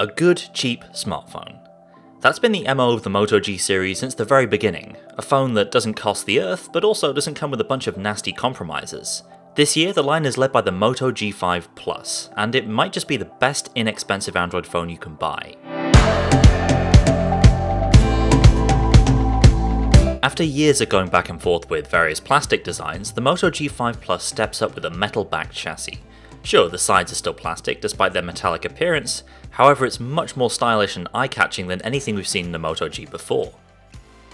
A good, cheap smartphone. That's been the MO of the Moto G series since the very beginning, a phone that doesn't cost the earth, but also doesn't come with a bunch of nasty compromises. This year, the line is led by the Moto G5 Plus, and it might just be the best inexpensive Android phone you can buy. After years of going back and forth with various plastic designs, the Moto G5 Plus steps up with a metal-backed chassis. Sure, the sides are still plastic despite their metallic appearance, however it's much more stylish and eye-catching than anything we've seen in the Moto G before.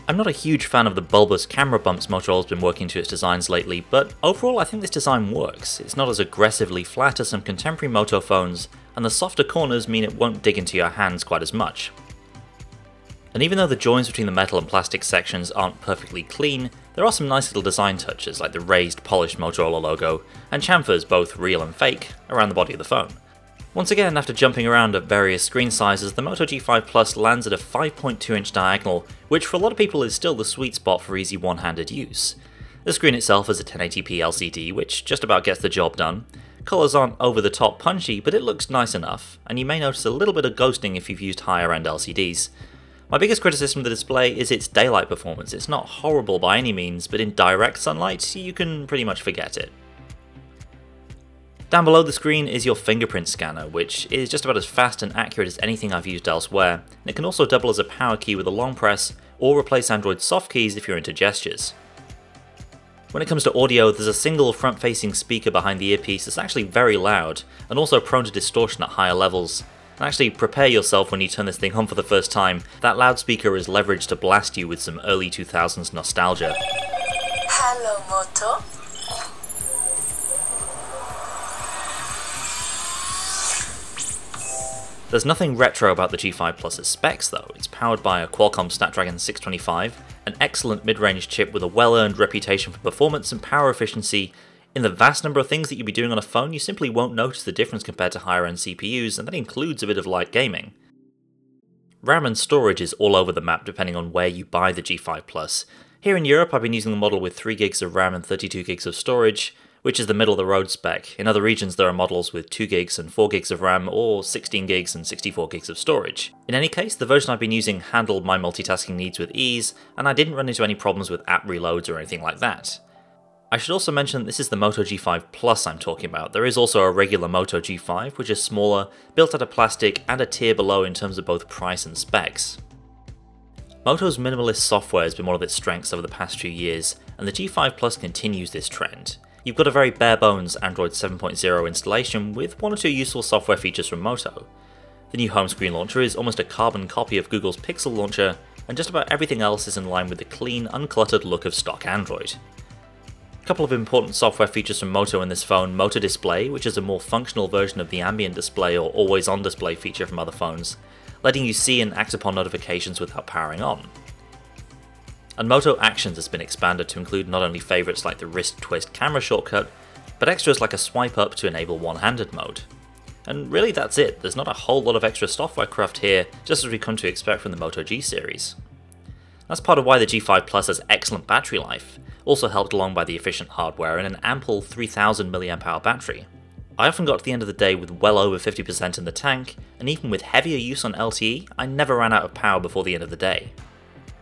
I'm not a huge fan of the bulbous camera bumps Motorola's been working to its designs lately, but overall I think this design works. It's not as aggressively flat as some contemporary Moto phones, and the softer corners mean it won't dig into your hands quite as much. And even though the joins between the metal and plastic sections aren't perfectly clean, there are some nice little design touches like the raised, polished Motorola logo, and chamfers, both real and fake, around the body of the phone. Once again, after jumping around at various screen sizes, the Moto G5 Plus lands at a 5.2-inch diagonal, which for a lot of people is still the sweet spot for easy one-handed use. The screen itself is a 1080p LCD, which just about gets the job done. Colours aren't over-the-top punchy, but it looks nice enough, and you may notice a little bit of ghosting if you've used higher-end LCDs. My biggest criticism of the display is its daylight performance. It's not horrible by any means, but in direct sunlight, you can pretty much forget it. Down below the screen is your Fingerprint Scanner, which is just about as fast and accurate as anything I've used elsewhere, and it can also double as a power key with a long press, or replace Android's soft keys if you're into gestures. When it comes to audio, there's a single front-facing speaker behind the earpiece that's actually very loud, and also prone to distortion at higher levels. And actually prepare yourself when you turn this thing on for the first time. That loudspeaker is leveraged to blast you with some early 2000s nostalgia. Hello, Moto. There's nothing retro about the G5 Plus's specs though. It's powered by a Qualcomm Snapdragon 625, an excellent mid-range chip with a well-earned reputation for performance and power efficiency. In the vast number of things that you'd be doing on a phone, you simply won't notice the difference compared to higher-end CPUs, and that includes a bit of light gaming. RAM and storage is all over the map depending on where you buy the G5 Plus. Here in Europe, I've been using the model with 3 gigs of RAM and 32 gigs of storage, which is the middle-of-the-road spec. In other regions, there are models with 2 gigs and 4 gigs of RAM, or 16 gigs and 64 gigs of storage. In any case, the version I've been using handled my multitasking needs with ease, and I didn't run into any problems with app reloads or anything like that. I should also mention that this is the Moto G5 Plus I'm talking about. There is also a regular Moto G5, which is smaller, built out of plastic, and a tier below in terms of both price and specs. Moto's minimalist software has been one of its strengths over the past few years, and the G5 Plus continues this trend. You've got a very bare-bones Android 7.0 installation with one or two useful software features from Moto. The new home screen launcher is almost a carbon copy of Google's Pixel launcher, and just about everything else is in line with the clean, uncluttered look of stock Android. A couple of important software features from Moto in this phone: Moto Display, which is a more functional version of the ambient display or always-on display feature from other phones, letting you see and act upon notifications without powering on. And Moto Actions has been expanded to include not only favourites like the wrist twist camera shortcut, but extras like a swipe up to enable one-handed mode. And really that's it. There's not a whole lot of extra software craft here, just as we come to expect from the Moto G series. That's part of why the G5 Plus has excellent battery life, also helped along by the efficient hardware and an ample 3000 mAh battery. I often got to the end of the day with well over 50% in the tank, and even with heavier use on LTE, I never ran out of power before the end of the day.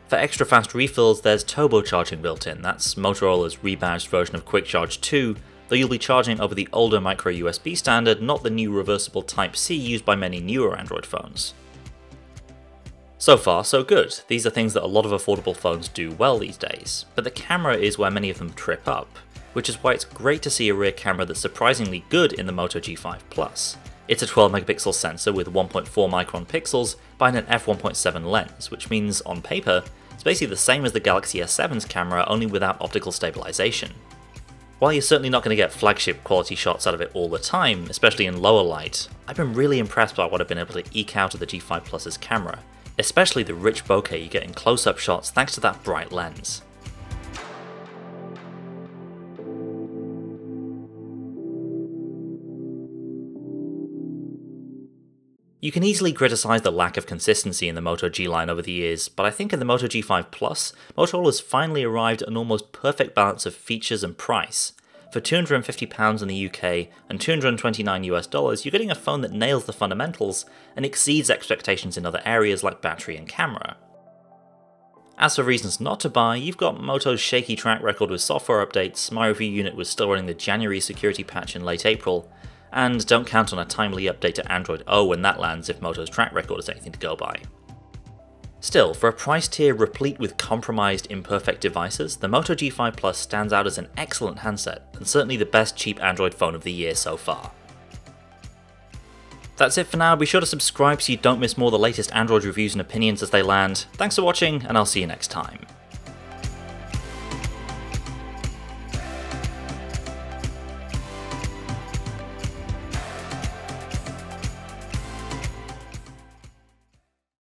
For extra fast refills, there's turbocharging built in. That's Motorola's rebadged version of Quick Charge 2, though you'll be charging over the older micro USB standard, not the new reversible Type-C used by many newer Android phones. So far, so good. These are things that a lot of affordable phones do well these days, but the camera is where many of them trip up, which is why it's great to see a rear camera that's surprisingly good in the Moto G5 Plus. It's a 12 megapixel sensor with 1.4 micron pixels behind an f1.7 lens, which means, on paper, it's basically the same as the Galaxy S7's camera, only without optical stabilization. While you're certainly not going to get flagship quality shots out of it all the time, especially in lower light, I've been really impressed by what I've been able to eke out of the G5 Plus's camera, especially the rich bokeh you get in close-up shots thanks to that bright lens. You can easily criticise the lack of consistency in the Moto G line over the years, but I think in the Moto G5 Plus, Motorola's finally arrived at an almost perfect balance of features and price. For £250 in the UK and $229 US, you're getting a phone that nails the fundamentals and exceeds expectations in other areas like battery and camera. As for reasons not to buy, you've got Moto's shaky track record with software updates. My review unit was still running the January security patch in late April, and don't count on a timely update to Android O when that lands if Moto's track record is anything to go by. Still, for a price tier replete with compromised, imperfect devices, the Moto G5 Plus stands out as an excellent handset, and certainly the best cheap Android phone of the year so far. That's it for now. Be sure to subscribe so you don't miss more of the latest Android reviews and opinions as they land. Thanks for watching, and I'll see you next time.